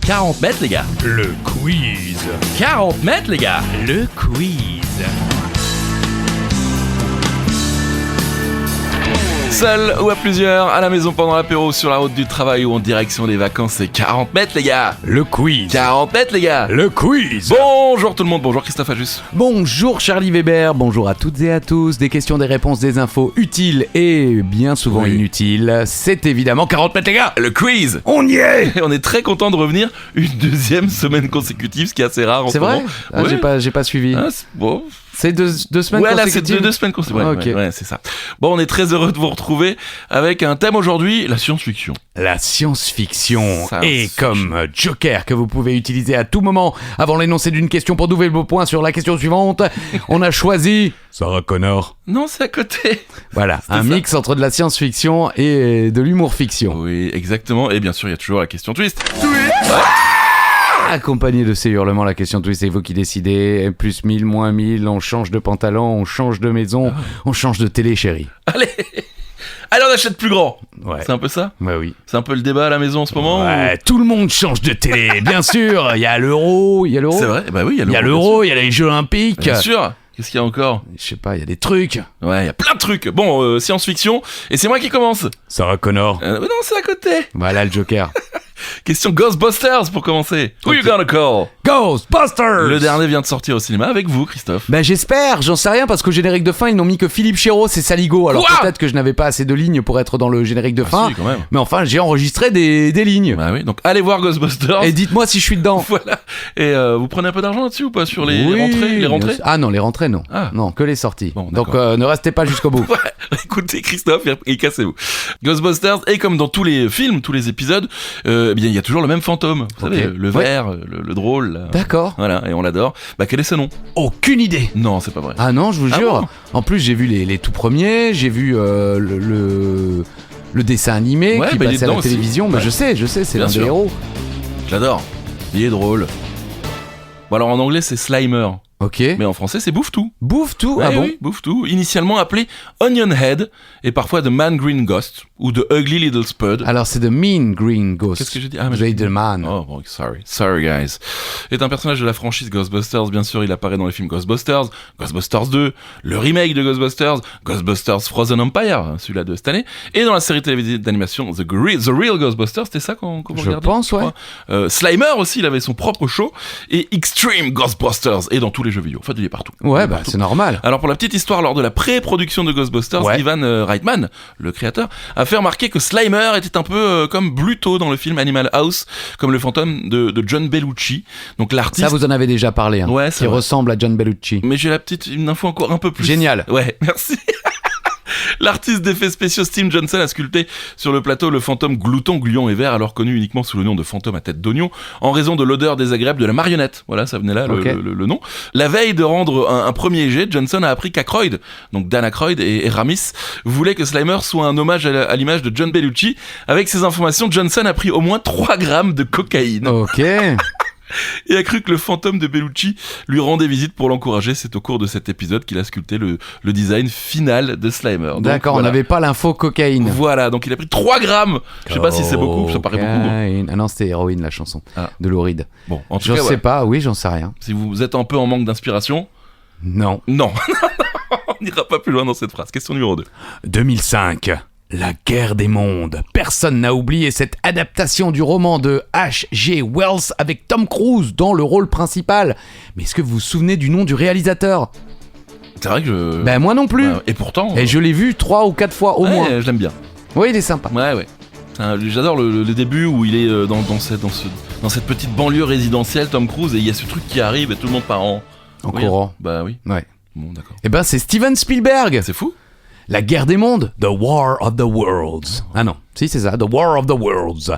40 mètres, les gars. Le quiz. 40 mètres, les gars. Le quiz. Seul ou à plusieurs, à la maison pendant l'apéro, sur la route du travail ou en direction des vacances, c'est 40 mètres, les gars. Le quiz. 40 mètres, les gars. Le quiz. Bonjour tout le monde, bonjour Christophe Ajus. Bonjour Charlie Weber, bonjour à toutes et à tous. Des questions, des réponses, des infos utiles et bien souvent inutiles. C'est évidemment 40 mètres, les gars. Le quiz. On y est. Et on est très content de revenir une deuxième semaine consécutive, ce qui est assez rare en ce C'est moment. vrai j'ai pas suivi. Ah, c'est bon. C'est deux semaines Ouais, là, c'est consécutives. deux semaines consécutives. Ouais, Ok. ouais, c'est ça. Bon, on est très heureux de vous retrouver avec un thème aujourd'hui, la science-fiction. La science-fiction. Ça, Et c'est comme joker que vous pouvez utiliser à tout moment avant l'énoncé d'une question pour doubler vos points sur la question suivante, on a choisi Sarah Connor. Non, c'est à côté. Voilà, un ça. mix entre de la science-fiction et de l'humour-fiction. Oui, exactement. Et bien sûr, il y a toujours la question twist. Accompagné de ces hurlements, la question twist, c'est vous qui décidez. Plus 1000, moins 1000, on change de pantalon, on change de maison, on change de télé, chérie. Allez, on achète plus grand. Ouais. C'est un peu ça. Bah oui. C'est un peu le débat à la maison en ce moment. Ouais, tout le monde change de télé, bien sûr. Il y a l'euro, C'est vrai. Bah oui, Il y a l'euro, il y a les Jeux Olympiques. Bien sûr. Qu'est-ce qu'il y a encore? Je sais pas, il y a des trucs. Ouais, il y a plein de trucs. Bon, science-fiction. Et c'est moi qui commence. Sarah Connor. Non, c'est à côté. Voilà le Joker. Question Ghostbusters pour commencer. Who you gonna call? Ghostbusters. Le dernier vient de sortir au cinéma avec vous, Christophe. Ben j'espère, j'en sais rien parce qu'au générique de fin ils n'ont mis que Philippe Chéreau et Saligo. Alors Quoi peut-être que je n'avais pas assez de lignes pour être dans le générique de fin. Si, quand même. Mais enfin j'ai enregistré des lignes. Bah oui, donc allez voir Ghostbusters. Et dites-moi si je suis dedans. Voilà. Et vous prenez un peu d'argent là-dessus ou pas sur les Oui, rentrées? Les rentrées? Ah non, les rentrées non. Ah. Non, que les sorties. Bon, donc d'accord. ne restez pas jusqu'au bout. Ouais, écoutez Christophe et cassez-vous. Ghostbusters, et comme dans tous les films, tous les épisodes, eh bien il y a toujours le même fantôme. Vous savez, le Ouais. vert, le drôle. Là. D'accord. Voilà, et on l'adore. Bah quel est ce nom? Aucune idée. Non, c'est pas vrai. Ah non, je vous Ah jure. bon En plus j'ai vu les tout premiers, j'ai vu le dessin animé Ouais, qui bah, il est passait à dedans la aussi. télévision. Bah, Ouais. je sais, c'est Bien l'un des sûr. héros. Je l'adore. Il est drôle. Bon alors en anglais c'est Slimer, Ok. mais en français c'est Bouffe-Tout. Bouffe tout. Ouais, Ah bon. oui, Bouffe-Tout, initialement appelé Onion Head et parfois The Man Green Ghost ou The Ugly Little Spud. Alors c'est The Mean Green Ghost. Qu'est-ce que j'ai dit? Ah, mais J'ai dit The Man. Oh, bon, sorry guys. Est un personnage de la franchise Ghostbusters, bien sûr, il apparaît dans les films Ghostbusters, Ghostbusters 2, le remake de Ghostbusters, Ghostbusters Frozen Empire, celui-là de cette année, et dans la série télévisée d'animation The Real Ghostbusters, c'était ça qu'on Je regardait? pense, ouais. Slimer aussi, il avait son propre show, et Extreme Ghostbusters, et dans tous les jeux vidéo, enfin il est partout. Il Ouais, est bah partout. c'est normal. Alors pour la petite histoire, lors de la pré-production de Ghostbusters, Ouais. Ivan Reitman, le créateur, a fait remarquer que Slimer était un peu comme Bluto dans le film Animal House, comme le fantôme de John Bellucci. Donc l'artiste... Ça vous en avez déjà parlé. Hein, Ouais, c'est qui vrai. ressemble à John Bellucci. Mais j'ai une info encore un peu plus... Génial. Ouais, merci. L'artiste d'effets spéciaux Tim Johnson a sculpté sur le plateau le fantôme glouton, gluant et vert, alors connu uniquement sous le nom de fantôme à tête d'oignon, en raison de l'odeur désagréable de la marionnette. Voilà, ça venait là, Ok. le nom. La veille de rendre un premier jet, Johnson a appris qu'Aykroyd, donc Dan Aykroyd et Ramis, voulaient que Slimer soit un hommage à l'image de John Bellucci. Avec ces informations, Johnson a pris au moins 3 grammes de cocaïne Ok. et a cru que le fantôme de Bellucci lui rendait visite pour l'encourager. C'est au cours de cet épisode qu'il a sculpté le design final de Slimer. Donc, D'accord, voilà. on n'avait pas l'info cocaïne. Voilà, donc il a pris 3 grammes. Je sais pas si c'est beaucoup, ça paraît beaucoup. Bon, Cocaïne. Ah non, c'était Héroïne la chanson. Ah. De Lou Reed. bon en tout Je cas, sais ouais. pas, oui, j'en sais rien. Si vous êtes un peu en manque d'inspiration, Non. non. On n'ira pas plus loin dans cette phrase. Question numéro 2. 2005. La guerre des mondes. Personne n'a oublié cette adaptation du roman de H.G. Wells avec Tom Cruise dans le rôle principal. Mais est-ce que vous vous souvenez du nom du réalisateur? C'est vrai que je... Ben moi non plus. Et pourtant... Et je l'ai vu 3 ou 4 fois au ouais, moins. je l'aime bien. Oui, il est sympa. Ouais. J'adore le début où il est dans cette petite banlieue résidentielle, Tom Cruise, et il y a ce truc qui arrive et tout le monde part en oui, courant. Bah oui. Ouais. Bon, d'accord. Eh ben c'est Steven Spielberg. C'est fou. La guerre des mondes, The War of the Worlds. Ah non, si c'est ça, The War of the Worlds,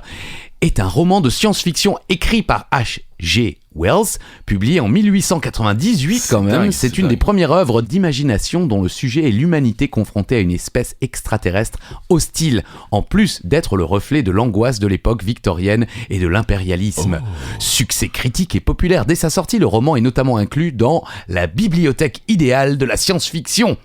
est un roman de science-fiction écrit par H.G. Wells, publié en 1898 quand même. dingue, C'est c'est une dingue. des premières œuvres d'imagination dont le sujet est l'humanité confrontée à une espèce extraterrestre hostile, en plus d'être le reflet de l'angoisse de l'époque victorienne et de l'impérialisme. Succès critique et populaire dès sa sortie, le roman est notamment inclus dans la bibliothèque idéale de la science-fiction.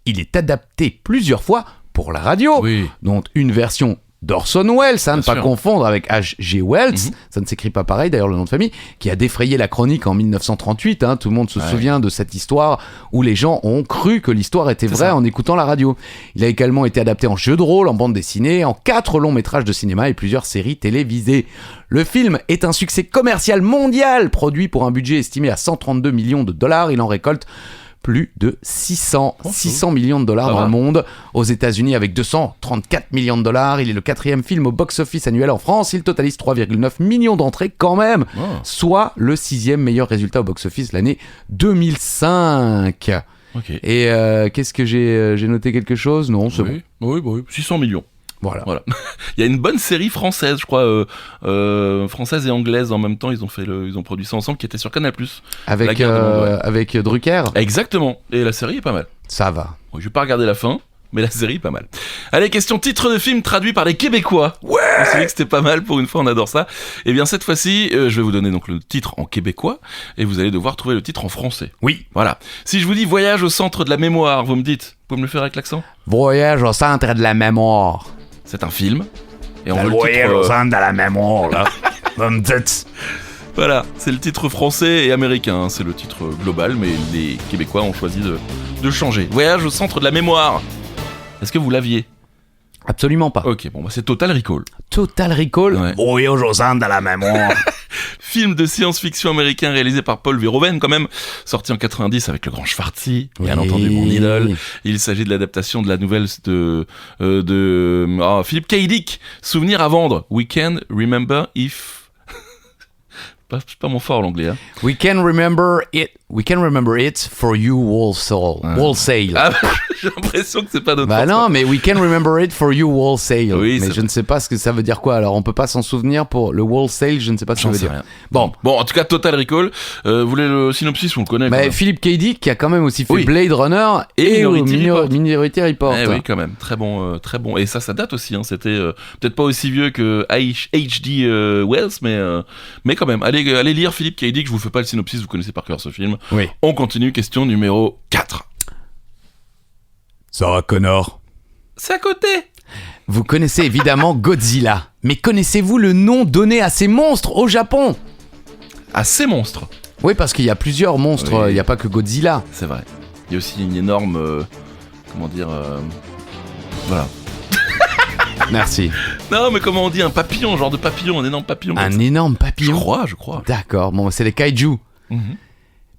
Il est adapté plusieurs fois pour la radio, Oui. dont une version d'Orson Welles, ne pas sûr. confondre avec H.G. Wells, ça ne s'écrit pas pareil d'ailleurs le nom de famille, qui a défrayé la chronique en 1938, tout le monde se souvient de cette histoire où les gens ont cru que l'histoire était vraie en écoutant la radio. Il a également été adapté en jeu de rôle, en bande dessinée, en 4 longs métrages de cinéma et plusieurs séries télévisées. Le film est un succès commercial mondial, produit pour un budget estimé à 132 millions de dollars, il en récolte plus de 600 millions de dollars dans le monde. Aux États-Unis, avec 234 millions de dollars, il est le 4e film au box-office annuel en France. Il totalise 3,9 millions d'entrées quand même, soit le 6e meilleur résultat au box-office l'année 2005. Ok. Et qu'est-ce que j'ai noté quelque chose? Non, c'est bon. Oui, 600 millions. Voilà. Il y a une bonne série française, je crois, française et anglaise en même temps. Ils ont produit ça ensemble, qui était sur Canal+. Avec Drucker. Exactement. Et la série est pas mal. Ça va. Bon, je vais pas regarder la fin, mais la série est pas mal. Allez, question titre de film traduit par les Québécois. Ouais. On s'est dit que c'était pas mal pour une fois, on adore ça. Et bien cette fois-ci, je vais vous donner donc le titre en québécois et vous allez devoir trouver le titre en français. Oui. Voilà. Si je vous dis Voyage au centre de la mémoire, vous me dites, vous pouvez me le faire avec l'accent ? Voyage au centre de la mémoire. C'est un film. Et on veut Le le voyage au titre. centre de la mémoire, là. Vous me dites. Voilà, c'est le titre français et américain. C'est le titre global, mais les Québécois ont choisi de changer. Voyage au centre de la mémoire. Est-ce que vous l'aviez ? Absolument pas. Ok, bon, bah c'est Total Recall. Total Recall. Ouais. Voyage au centre de la mémoire. Film de science-fiction américain réalisé par Paul Verhoeven quand même, sorti en 90 avec le grand Schwarzy, bien entendu mon idole. Il s'agit de l'adaptation de la nouvelle de Philip K. Dick, Souvenir à vendre. We can remember if... C'est pas mon fort l'anglais. Hein. We can remember it for you wholesale. Ah, j'ai l'impression que c'est pas notre Bah force. non, mais we can remember it for you wholesale. Oui, mais c'est je ne sais pas ce que ça veut dire quoi. Alors on peut pas s'en souvenir pour le wholesale, je ne sais pas ce que ça J'en veut sais dire. rien. Bon, En tout cas, Total Recall. Vous voulez le synopsis, on le connaît. mais quand même. Philip K. Dick qui a quand même aussi fait Oui. Blade Runner Et et Minority Report. Report. Eh oui, quand même, très bon, très bon. Et ça date aussi. Hein. C'était peut-être pas aussi vieux que H.G. Wells, mais quand même. Allez lire Philip K. Dick. Je vous fais pas le synopsis, vous connaissez par cœur ce film. Oui. On continue. Question numéro 4. Sarah Connor. C'est à côté. Vous connaissez évidemment Godzilla, mais connaissez-vous le nom donné à ces monstres au Japon? À ces monstres. Oui, parce qu'il y a plusieurs monstres, Oui. il n'y a pas que Godzilla. C'est vrai. Il y a aussi une énorme, voilà. Merci. Non, mais comment on dit, un papillon, genre de papillon, un énorme papillon. Un énorme Je papillon. crois. D'accord, bon, c'est les kaiju. Mhm.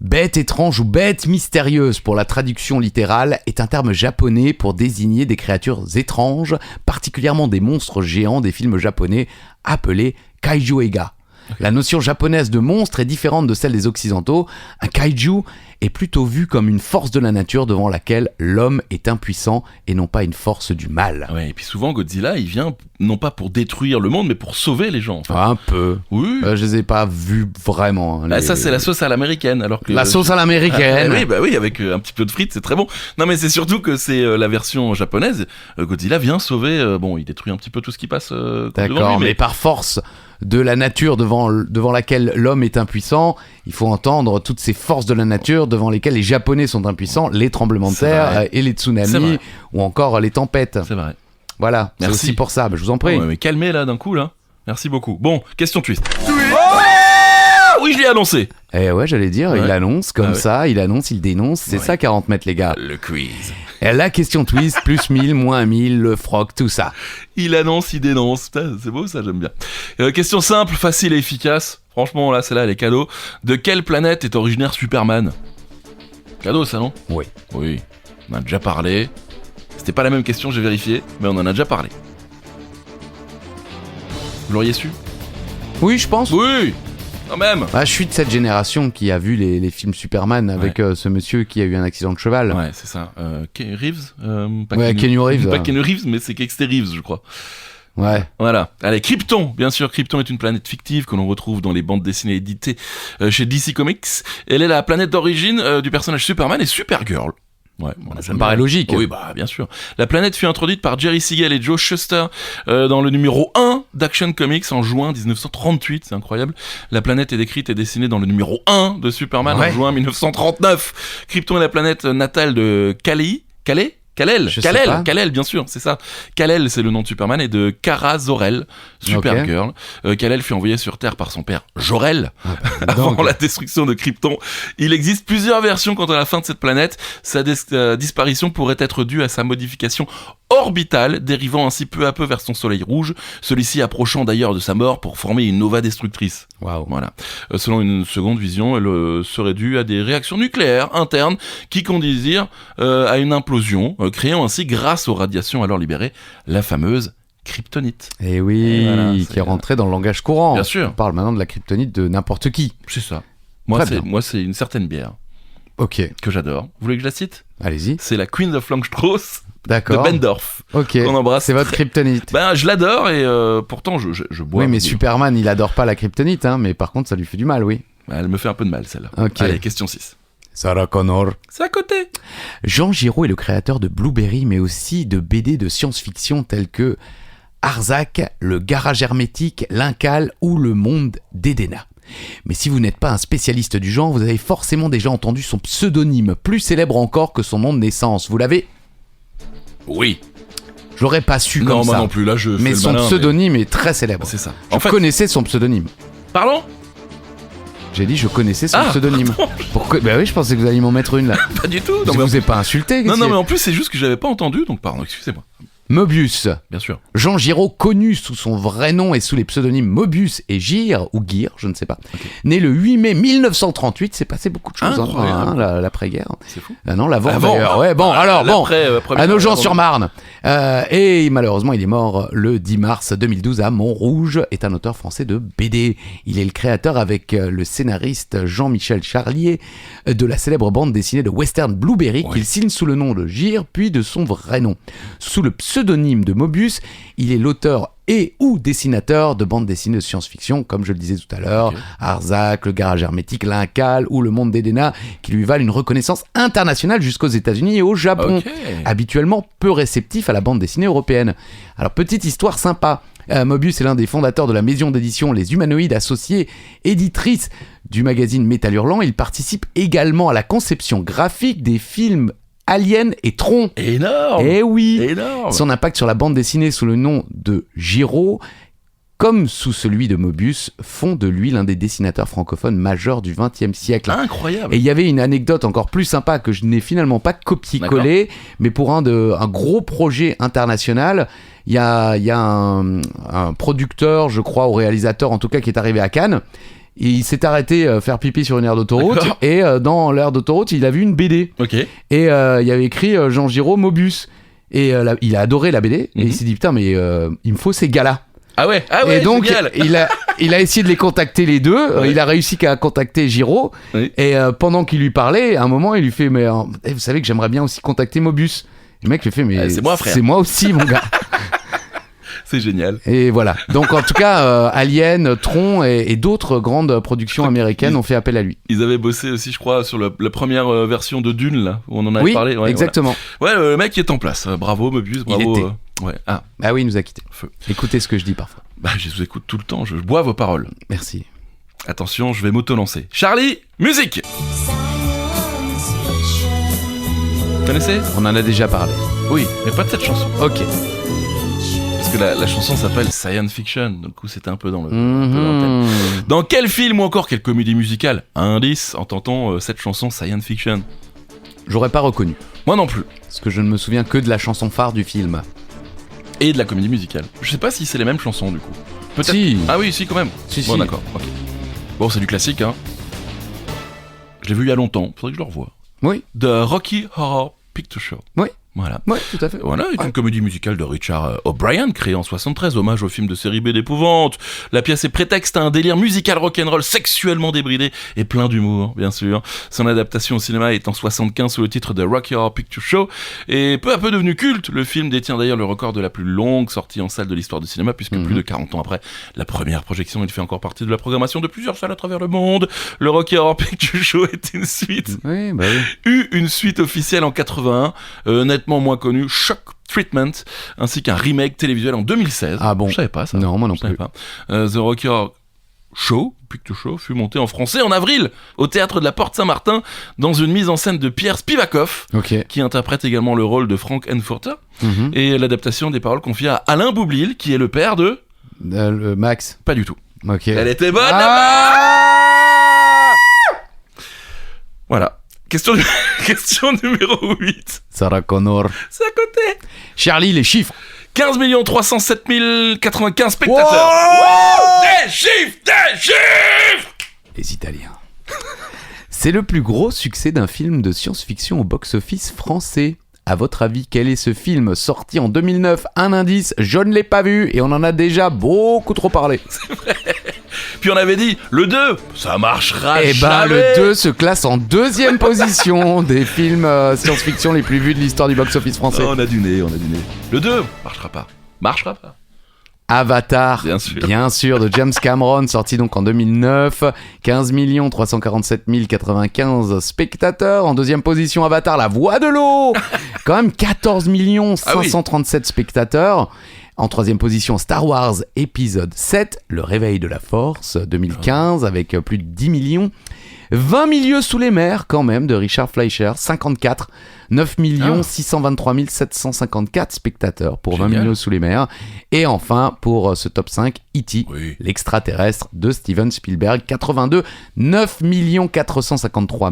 Bête étrange ou bête mystérieuse pour la traduction littérale est un terme japonais pour désigner des créatures étranges, particulièrement des monstres géants des films japonais appelés kaiju eiga. La notion japonaise de monstre est différente de celle des occidentaux. Un kaiju est plutôt vu comme une force de la nature devant laquelle l'homme est impuissant et non pas une force du mal. Ouais, et puis souvent Godzilla, il vient non pas pour détruire le monde, mais pour sauver les gens. Enfin, Un peu. oui. Je les ai pas vus vraiment. Bah, ça c'est la sauce à l'américaine, alors que La sauce à l'américaine. oui, avec un petit peu de frites, c'est très bon. Non, mais c'est surtout que c'est la version japonaise. Godzilla vient sauver. Il détruit un petit peu tout ce qui passe. Devant D'accord, lui, mais par force de la nature devant laquelle l'homme est impuissant, il faut entendre toutes ces forces de la nature devant lesquelles les Japonais sont impuissants, les tremblements de C'est terre vrai. et les C'est tsunamis vrai. ou encore les tempêtes. C'est vrai. Voilà, c'est Merci. aussi pour ça, je vous en prie. Ouais, mais calmez là d'un coup là. Merci beaucoup. Bon, question twist. Ah oui, je l'ai annoncé. Eh ouais, j'allais dire, Ouais. il annonce comme Ah ouais. ça, il annonce, il dénonce, c'est Ouais. ça 40 mètres les gars. Le quiz. Et la question twist, plus 1000, moins 1000, le froc, tout ça. Il annonce, il dénonce. Putain, c'est beau ça, j'aime bien. Question simple, facile et efficace. Franchement, là, celle-là, elle est cadeau. De quelle planète est originaire Superman ? Cadeau, ça, non ? Oui. Oui. On en a déjà parlé. C'était pas la même question, j'ai vérifié, mais on en a déjà parlé. Vous l'auriez su ? Oui, je pense. Oui ! Quand même ! Ah, je suis de cette génération qui a vu les films Superman avec ce monsieur qui a eu un accident de cheval. Ouais, c'est ça. Reeves pas Ouais, Keanu Reeves. Pas Keanu Reeves, mais c'est Kexter Reeves, je crois. Ouais. Voilà. Allez, Krypton. Bien sûr, Krypton est une planète fictive que l'on retrouve dans les bandes dessinées éditées chez DC Comics. Elle est la planète d'origine du personnage Superman et Supergirl. Ouais, Ça me paraît logique. Oui, bah bien sûr. La planète fut introduite par Jerry Siegel et Joe Shuster dans le numéro 1 d'Action Comics en juin 1938, c'est incroyable. La planète est décrite et dessinée dans le numéro 1 de Superman Ouais. en juin 1939. Krypton est la planète natale de Kal-El. Kal-El, Je sais pas. Kal-El, bien sûr, c'est ça. Kal-El, c'est le nom de Superman, et de Kara Zor-El, Supergirl. Kal-El fut envoyé sur Terre par son père Jor-El, avant donc. la destruction de Krypton. Il existe plusieurs versions quant à la fin de cette planète. Sa disparition pourrait être due à sa modification orbitale, dérivant ainsi peu à peu vers son soleil rouge, celui-ci approchant d'ailleurs de sa mort pour former une nova destructrice. Waouh. Voilà. Selon une seconde vision, elle serait due à des réactions nucléaires internes qui conduisirent à une implosion, créant ainsi, grâce aux radiations alors libérées, la fameuse kryptonite. Et oui, Et voilà, qui est rentré dans le langage courant. Bien sûr. On parle maintenant de la kryptonite de n'importe qui. C'est ça. Très bien. Moi, c'est une certaine bière Ok, que j'adore. Vous voulez que je la cite ? allez-y. C'est la Queen of Langstrauss de D'accord. Bendorf. Ok, Qu'on embrasse c'est votre très- kryptonite. Ben, je l'adore et pourtant je bois. Oui, mais Superman, il adore pas la kryptonite, hein, mais par contre, ça lui fait du mal, oui. Elle me fait un peu de mal, celle-là. Ok. Allez, question 6. Sarah Connor. C'est à côté. Jean Giraud est le créateur de Blueberry, mais aussi de BD de science-fiction tels que Arzac, Le Garage Hermétique, L'Incal ou Le Monde d'Edena. Mais si vous n'êtes pas un spécialiste du genre, vous avez forcément déjà entendu son pseudonyme, plus célèbre encore que son nom de naissance. Vous l'avez ? Oui. J'aurais pas su Non, comme moi ça. non plus. Là, je fais Mais le son malin, pseudonyme est très célèbre. mais c'est ça. Je connaissais son pseudonyme. Pardon. J'ai dit je connaissais son Ah, pseudonyme. Pourquoi ? Bah oui, je pensais que vous alliez m'en mettre une là. Pas du tout. Je vous ai pas insulté. Non, qu'est-ce non, que mais en plus, c'est juste que j'avais pas entendu, donc pardon, excusez-moi. Mobius. Bien sûr. Jean Giraud, connu sous son vrai nom et sous les pseudonymes Mobius et Gire, ou Guire, je ne sais pas, né le 8 mai 1938, c'est passé beaucoup de choses, Incroyable. l'après-guerre. C'est fou. Ah non, l'avant Avant. d'ailleurs. Ouais, bon, alors, bon, à nos gens sur Marne. Marne. Et malheureusement, il est mort le 10 mars 2012 à Montrouge, est un auteur français de BD. Il est le créateur avec le scénariste Jean-Michel Charlier de la célèbre bande dessinée de Western Blueberry, Ouais. qu'il signe sous le nom de Gire, puis de son vrai nom. Sous le pseudonyme de Mobius, il est l'auteur et ou dessinateur de bandes dessinées de science-fiction, comme je le disais tout à l'heure, Ok. Arzac, Le Garage Hermétique, L'Incal ou Le Monde d'Edena, qui lui valent une reconnaissance internationale jusqu'aux États-Unis et au Japon, Ok. habituellement peu réceptif à la bande dessinée européenne. Alors, petite histoire sympa. Mobius est l'un des fondateurs de la maison d'édition Les Humanoïdes Associés, éditrice du magazine Métal Hurlant. Il participe également à la conception graphique des films Alien et Tron. Énorme. Eh oui. Énorme. Son impact sur la bande dessinée sous le nom de Giraud, comme sous celui de Mobius, font de lui l'un des dessinateurs francophones majeurs du XXe siècle. Incroyable. Et il y avait une anecdote encore plus sympa que je n'ai finalement pas copié-collé, mais pour un gros projet international, il y a un producteur, je crois, ou réalisateur en tout cas, qui est arrivé à Cannes. Et il s'est arrêté faire pipi sur une aire d'autoroute, D'accord. et dans l'aire d'autoroute, il a vu une BD. Ok. Et il y avait écrit Jean Giraud Mobius. Et il a adoré la BD, et il s'est dit putain, mais il me faut ces gars-là. Ah ouais. Et donc, génial. il a essayé de les contacter les deux. Ouais. Il a réussi qu'à contacter Giraud. Oui. Et pendant qu'il lui parlait, à un moment, il lui fait mais vous savez que j'aimerais bien aussi contacter Mobius. Le mec lui fait mais C'est moi, frère. c'est moi aussi, mon gars. C'est génial. Et voilà. Donc en tout cas, Alien, Tron et d'autres grandes productions américaines ont fait appel à lui. Ils avaient bossé aussi, je crois, sur la première version de Dune, là, où on en avait Oui, parlé. Ouais, exactement. voilà. Ouais, le mec est en place. Bravo, Mobius, bravo. était. Ouais. Ah, Ah oui, il nous a quittés. feu. Écoutez ce que je dis parfois. Bah, je vous écoute tout le temps. Je bois vos paroles. Merci. Attention, je vais m'auto-lancer. Charlie, musique. Vous connaissez ? On en a déjà parlé. Oui, mais pas de cette chanson. Ok. Parce que la chanson s'appelle Science Fiction. Du coup, c'était un peu dans le. un peu dans le thème. Mhm. Dans quel film ou encore quelle comédie musicale, indice, entend-on cette chanson Science Fiction ? J'aurais pas reconnu. Moi non plus. Parce que je ne me souviens que de la chanson phare du film. Et de la comédie musicale. Je sais pas si c'est les mêmes chansons du coup. Peut-être. Si. Ah oui, si quand même. Si, Bon si. d'accord. Ok. Bon, c'est du classique hein. Je l'ai vu il y a longtemps. Faudrait que je le revoie. Oui. The Rocky Horror Picture Show. Oui. Voilà. Oui, tout à fait. Voilà, est Ouais. une comédie musicale de Richard O'Brien, créée en 73, hommage au film de série B d'épouvante. La pièce est prétexte à un délire musical rock'n'roll sexuellement débridé et plein d'humour, bien sûr. Son adaptation au cinéma est en 75 sous le titre de Rocky Horror Picture Show, et peu à peu devenu culte. Le film détient d'ailleurs le record de la plus longue sortie en salle de l'histoire du cinéma, puisque plus de 40 ans après la première projection, il fait encore partie de la programmation de plusieurs salles à travers le monde. Le Rocky Horror Picture Show est une suite Oui, bah oui. eu une suite officielle en 81, nettement moins connue, Shock Treatment, ainsi qu'un remake télévisuel en 2016. Ah bon. Je savais pas ça. Non, moi non Je savais plus. pas. The Rocky Horror Show fut monté en français en avril au théâtre de la Porte Saint-Martin dans une mise en scène de Pierre Spivakov, qui interprète également le rôle de Frank Henfurter, et l'adaptation des paroles confiées à Alain Boublil, qui est le père de... Max. Pas du tout. Ok. Elle était bonne. Voilà. Question numéro 8. Sarah Connor. C'est à côté. Charlie, les chiffres. 15 307 095 spectateurs. Wow, des chiffres. Les Italiens. C'est le plus gros succès d'un film de science-fiction au box-office français. À votre avis, quel est ce film sorti en 2009 ? Un indice, je ne l'ai pas vu et on en a déjà beaucoup trop parlé. C'est vrai. Puis on avait dit, le 2, ça marchera jamais. Et le 2 se classe en deuxième position des films science-fiction les plus vus de l'histoire du box-office français. Oh, on a du nez. Le 2, marchera pas. Avatar, bien sûr, de James Cameron, sorti donc en 2009, 15 347 095 spectateurs. En deuxième position, Avatar, la voix de l'eau, quand même 14 537 spectateurs. En troisième position, Star Wars épisode 7, Le Réveil de la Force, 2015, avec plus de 10 millions. 20 milieux sous les mers, quand même, de Richard Fleischer, 54. 9 623 754 spectateurs pour 20 milieux sous les mers. Et enfin, pour ce top 5, E.T., l'extraterrestre de Steven Spielberg, 82. 9 453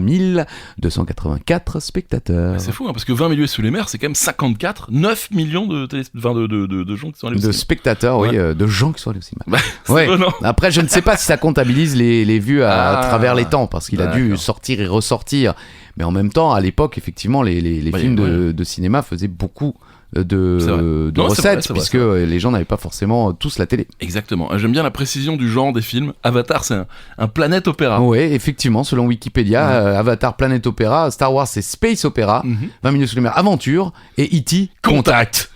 284 spectateurs. C'est fou, hein, parce que 20 milieux sous les mers, c'est quand même 54. 9 millions de gens qui sont allés au cinéma. De spectateurs, de gens qui sont allés au cinéma. Ouais. Après, je ne sais pas si ça comptabilise les vues à travers les temps, parce qu'il a dû sortir et ressortir. Mais en même temps, à l'époque, effectivement, les films de cinéma faisaient beaucoup de recettes, puisque les gens n'avaient pas forcément tous la télé. Exactement. J'aime bien la précision du genre des films. Avatar, c'est un planète opéra. Oui, effectivement, selon Wikipédia, Avatar, planète opéra. Star Wars, c'est space opéra. 20 milieux sous les mers, aventure. Et E.T., Contact.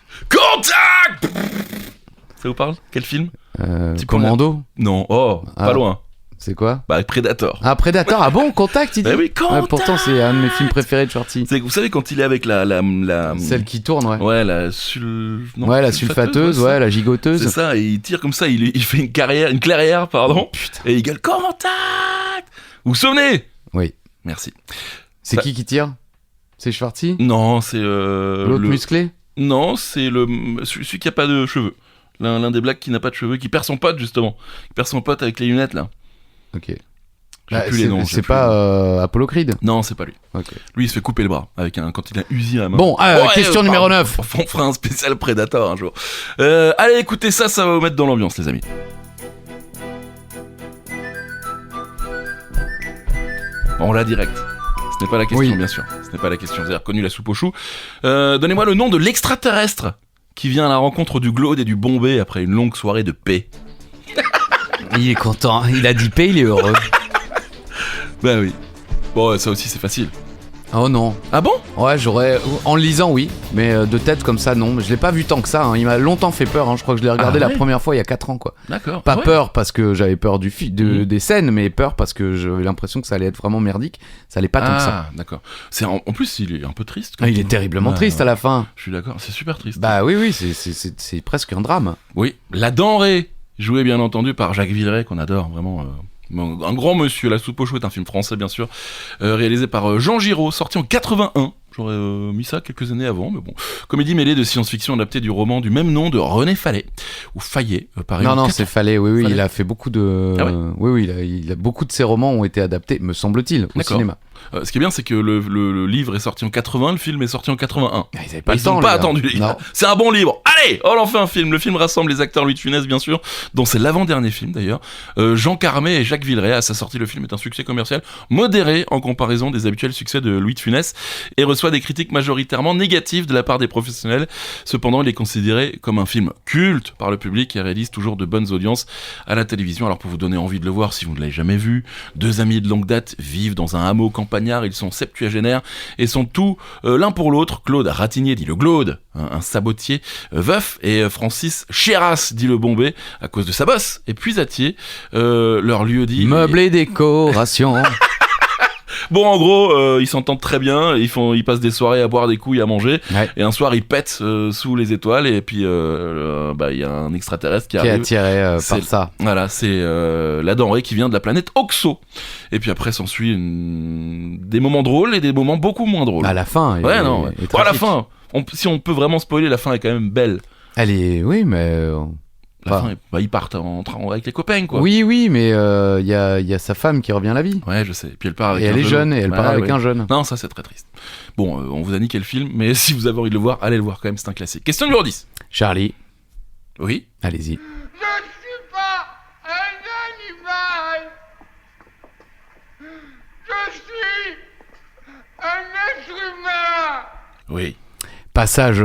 Ça vous parle ? Quel film ? Commando ? Non, pas loin. C'est quoi ? Predator. Ah, Predator. Ah bon, Contact, il dit. Oui, Contact. Pourtant, c'est un de mes films préférés de Shorty. Vous savez, quand il est avec la celle qui tourne, Ouais, la sulfateuse, la gigoteuse. C'est ça, et il tire comme ça, il fait une clairière, pardon. Putain. Et il gueule Contact. Vous vous souvenez ? Oui. Merci. C'est qui tire ? C'est Schwarty ? Non, c'est l'autre musclé ? Non, c'est celui qui a pas de cheveux. L'un des blacks qui n'a pas de cheveux, qui perd son pote justement. Qui perd son pote avec les lunettes là. Ok. Plus les noms. C'est pas Apollo Creed ? Non, c'est pas lui. Okay. Lui, il se fait couper le bras quand il a un Uzi à la main. Bon, question numéro 9. On fera un spécial Predator un jour. Allez, écoutez ça va vous mettre dans l'ambiance, les amis. Bon, là, direct. Ce n'est pas la question, bien sûr. Ce n'est pas la question. Vous avez reconnu la soupe aux choux. Donnez-moi le nom de l'extraterrestre qui vient à la rencontre du Glaude et du Bombay après une longue soirée de paix. Il est content, il a dit paix, il est heureux. Bah oui. Bon, ça aussi c'est facile. Oh non. Ah bon ? Ouais, j'aurais... En le lisant, oui. Mais de tête comme ça, non. Je l'ai pas vu tant que ça. Hein. Il m'a longtemps fait peur. Hein. Je crois que je l'ai regardé la première fois il y a 4 ans, quoi. D'accord. Pas peur parce que j'avais peur des scènes, mais peur parce que j'avais l'impression que ça allait être vraiment merdique. Ça allait pas tant que ça. Ah, d'accord. En plus, il est un peu triste. Il est terriblement triste à la fin. Je suis d'accord, c'est super triste. Bah oui, c'est presque un drame. Oui, La Denrée, joué bien entendu par Jacques Villeray, qu'on adore, vraiment... Un grand monsieur. La soupe aux choux est un film français bien sûr, réalisé par Jean Giraud, sorti en 81. J'aurais mis ça quelques années avant, mais bon. Comédie mêlée de science-fiction adaptée du roman du même nom de René Fallet, ou Fayet, par exemple. Non, c'est Fallet, oui, Fallet. Il a fait beaucoup de... Ah ouais. Oui, il a beaucoup de ses romans ont été adaptés, me semble-t-il, au cinéma. Ce qui est bien, c'est que le livre est sorti en 80, le film est sorti en 81. Ils avaient pas le temps, n'ont pas attendu les gars. C'est un bon livre. Allez, on en fait un film. Le film rassemble les acteurs Louis de Funès, bien sûr, dont c'est l'avant-dernier film d'ailleurs. Jean Carmé et Jacques Villeray. À sa sortie, le film est un succès commercial modéré en comparaison des habituels succès de Louis de Funès et reçoit des critiques majoritairement négatives de la part des professionnels. Cependant, il est considéré comme un film culte par le public et réalise toujours de bonnes audiences à la télévision. Alors pour vous donner envie de le voir, si vous ne l'avez jamais vu, deux amis de longue date vivent dans un hameau campagnard. Ils sont septuagénaires et sont tous l'un pour l'autre. Claude Ratignier dit le Glaude, un sabotier veuf, et Francis Chéras dit le Bombay à cause de sa bosse. Et Puisatier, leur lieu dit... Meubles et décoration. Bon, en gros, ils s'entendent très bien. Ils passent des soirées à boire des coups et à manger. Ouais. Et un soir, ils pètent sous les étoiles. Et puis, il y a un extraterrestre qui Qui est arrive. attiré par C'est- ça. Voilà, c'est la denrée qui vient de la planète Oxo. Et puis après, s'ensuit des moments drôles et des moments beaucoup moins drôles. À la fin. Ouais, il est- non. Ouais. il est Bon, à la tragique. fin, si on peut vraiment spoiler, la fin est quand même belle. Elle est. Oui, mais. La Enfin, fin, ils partent avec les copains, quoi. oui, mais il y a sa femme qui revient à la vie. Ouais, je sais. Puis elle part avec Et un elle est jeune et elle part avec ouais. un jeune. Non, ça c'est très triste. Bon, on vous a niqué le film, mais si vous avez envie de le voir, allez le voir quand même, c'est un classique. Question numéro 10. Charlie, Oui. allez-y. Je ne suis pas un animal. Je suis un être humain. Oui. Passage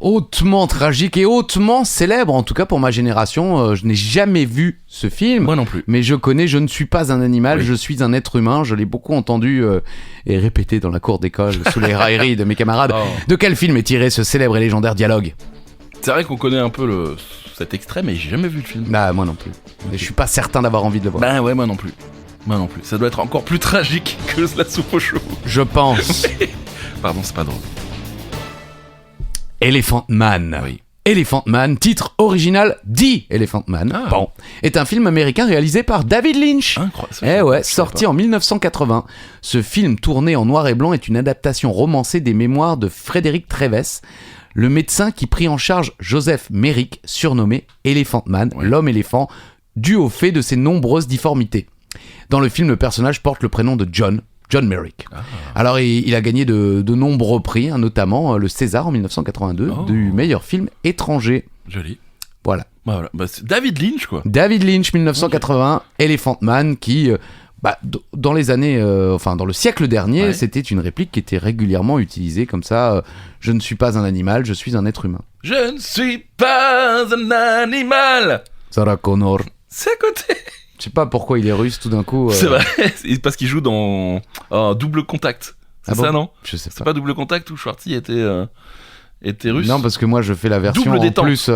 hautement tragique et hautement célèbre, en tout cas pour ma génération. Je n'ai jamais vu ce film. Moi non plus. Mais je connais, je ne suis pas un animal, Oui. je suis un être humain. Je l'ai beaucoup entendu et répété dans la cour d'école sous les railleries de mes camarades. Oh. De quel film est tiré ce célèbre et légendaire dialogue? C'est vrai qu'on connaît un peu cet extrait, mais j'ai jamais vu le film. Bah, moi non plus. Et je suis pas certain d'avoir envie de le voir. Ben ouais, moi non plus. Moi non plus. Ça doit être encore plus tragique que la soupe aux chevaux. Je pense. Pardon, c'est pas drôle. Elephant Man. Oui. Elephant Man, titre original The Elephant Man, Ah. bon, est un film américain réalisé par David Lynch. Incroyable. Eh ouais, sorti en 1980. Ce film tourné en noir et blanc est une adaptation romancée des mémoires de Frédéric Treves, le médecin qui prit en charge Joseph Merrick, surnommé Elephant Man, Ouais. l'homme éléphant, dû au fait de ses nombreuses difformités. Dans le film, le personnage porte le prénom de John Merrick. Alors, il a gagné de nombreux prix, hein, notamment le César en 1982 Oh. du meilleur film étranger. Joli. Voilà. Bah, voilà. Bah, c'est David Lynch, quoi. David Lynch, 1980, Elephant Man, qui, dans les années, dans le siècle dernier, Ouais. c'était une réplique qui était régulièrement utilisée comme ça. Je ne suis pas un animal, je suis un être humain. Je ne suis pas un animal. Sarah Connor. C'est à côté. Je sais pas pourquoi il est russe tout d'un coup. C'est vrai. C'est parce qu'il joue dans Double Contact. C'est Ah bon ça, non? Je sais C'est pas. pas Double Contact où Schwarty était russe? Non, parce que moi je fais la version Double en détente. plus.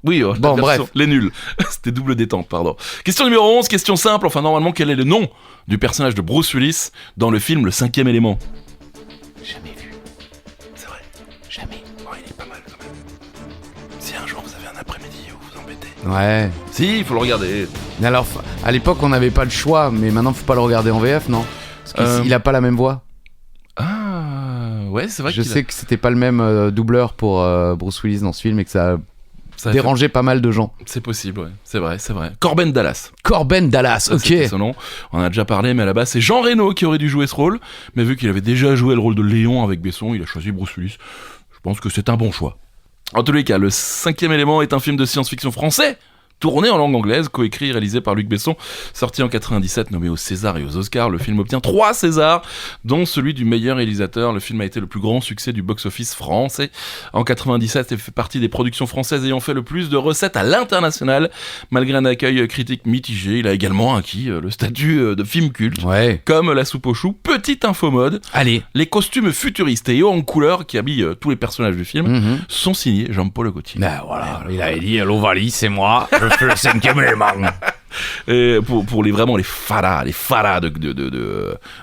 Oui, Bon, la version- bref. Les nuls. C'était double détente, pardon. Question numéro 11, question simple. Enfin, normalement, quel est le nom du personnage de Bruce Willis dans le film Le Cinquième Élément? Jamais vu. C'est vrai. Jamais. Oh, il est pas mal quand même. Si un jour vous avez un après-midi où vous embêtez. Ouais. Si, il faut le regarder. Mais alors, à l'époque, on n'avait pas le choix, mais maintenant, faut pas le regarder en VF, non? Parce qu'il a pas la même voix. Ah, ouais, c'est vrai Je qu'il sais que c'était pas le même doubleur pour Bruce Willis dans ce film et que ça a ça a dérangé pas mal de gens. fait- C'est possible, ouais. C'est vrai, c'est vrai. Corben Dallas. Corben Dallas, Ça, c'était ok. son nom. On en a déjà parlé, mais à la base, c'est Jean Reno qui aurait dû jouer ce rôle. Mais vu qu'il avait déjà joué le rôle de Léon avec Besson, il a choisi Bruce Willis. Je pense que c'est un bon choix. En tous les cas, Le Cinquième Élément est un film de science-fiction français, tourné en langue anglaise, coécrit et réalisé par Luc Besson, sorti en 97, nommé aux Césars et aux Oscars. Le film obtient 3 Césars, dont celui du meilleur réalisateur. Le film a été le plus grand succès du box-office français. En 97, il fait partie des productions françaises ayant fait le plus de recettes à l'international. Malgré un accueil critique mitigé, il a également acquis le statut de film culte. Ouais. Comme La Soupe aux choux, petite info mode, Allez. les costumes futuristes et hauts en couleur qui habillent tous les personnages du film Mhm. sont signés Jean-Paul Gaultier. Ben voilà, il a dit l'Ovalie, c'est moi, je fais le 5e élément. Et pour les fadas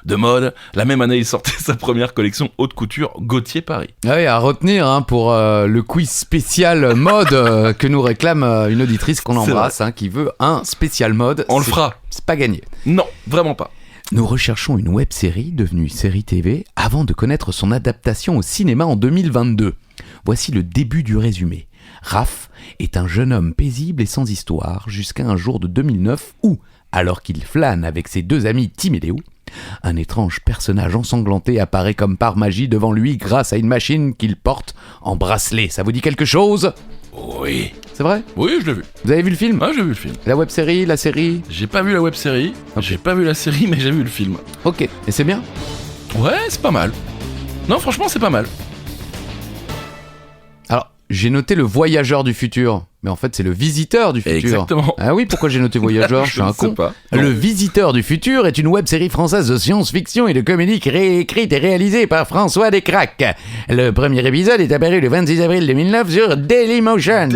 de mode, la même année il sortait sa première collection haute couture Gaultier Paris. Ah oui, à retenir hein, pour le quiz spécial mode que nous réclame une auditrice qu'on C'est embrasse, hein, qui veut un spécial mode. On le C'est- fera. C'est pas gagné. Non, vraiment pas. Nous recherchons une web-série devenue série TV avant de connaître son adaptation au cinéma en 2022. Voici le début du résumé. Raph est un jeune homme paisible et sans histoire jusqu'à un jour de 2009 où, alors qu'il flâne avec ses 2 amis Tim et Léo, un étrange personnage ensanglanté apparaît comme par magie devant lui grâce à une machine qu'il porte en bracelet. Ça vous dit quelque chose? Oui. C'est vrai? Oui, je l'ai vu. Vous avez vu le film? Ah, j'ai vu le film. La web-série, la série? J'ai pas vu la web série. J'ai pas vu la série, mais j'ai vu le film. Ok, et c'est bien? Ouais, c'est pas mal. Non, franchement, c'est pas mal. Alors, j'ai noté le voyageur du futur, Mais en fait, c'est le visiteur du futur. Exactement. Ah oui, pourquoi j'ai noté voyageur? Je suis un ne sais con. pas. Le Visiteur du futur est une web-série française de science-fiction et de comédie écrite et réalisée par François Descraques. Le premier épisode est apparu le 26 avril 2009 sur Dailymotion.